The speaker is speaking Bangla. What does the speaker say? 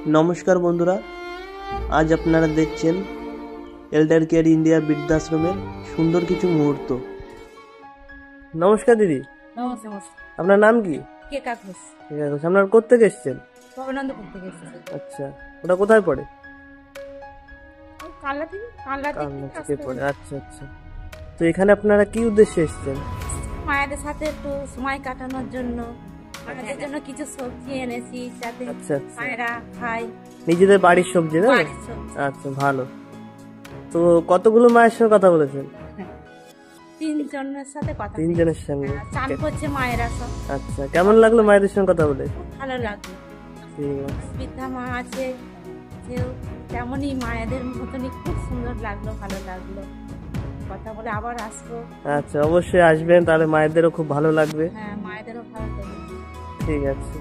নমস্কার বন্ধুরা, আজ আপনারা দেখছেন এল্ডার কেয়ার ইন্ডিয়া বৃদ্ধাশ্রমের সুন্দর কিছু মুহূর্ত। নমস্কার দিদি। নমস্কার। আপনার নাম কি? কেকা ঘোষ। আপনার কোত্থেকে এসছেন? ভবানন্দপুর থেকে এসেছি। আচ্ছা, ওটা কোথায় পড়ে? কানলা থেকে পড়ে। আচ্ছা আচ্ছা, তো এখানে আপনারা কি উদ্দেশ্যে এসছেন? মায়েদের সাথে একটু সময় কাটানোর জন্য, মায়েদের জন্য কিছু সবজি এনেছি যাতে আচ্ছা আচ্ছা, মায়েরা খায়। নিজেদের বাড়ির সবজি না? বাড়ির সবজি। আচ্ছা, ভালো। তো কতগুলো মায়ের সঙ্গে কথা বলেছেন? তিনজনের সাথে কথা। তিনজনের সঙ্গে চান করছে মায়েরা সব। আচ্ছা, কেমন লাগলো মায়েদের সঙ্গে কথা বলে? খুব ভালো লাগলো। ঠিক আছে। বৃদ্ধা মা আছে, সেও তেমনই মায়েদের মতনই খুব সুন্দর লাগলো, ভালো লাগলো। কথা বলে আবার আসবো। আচ্ছা, অবশ্যই আসবেন, তাহলে মায়েদেরও খুব ভালো লাগবে। হ্যাঁ, মায়েদেরও ভালো লাগবে। ঠিক আছে।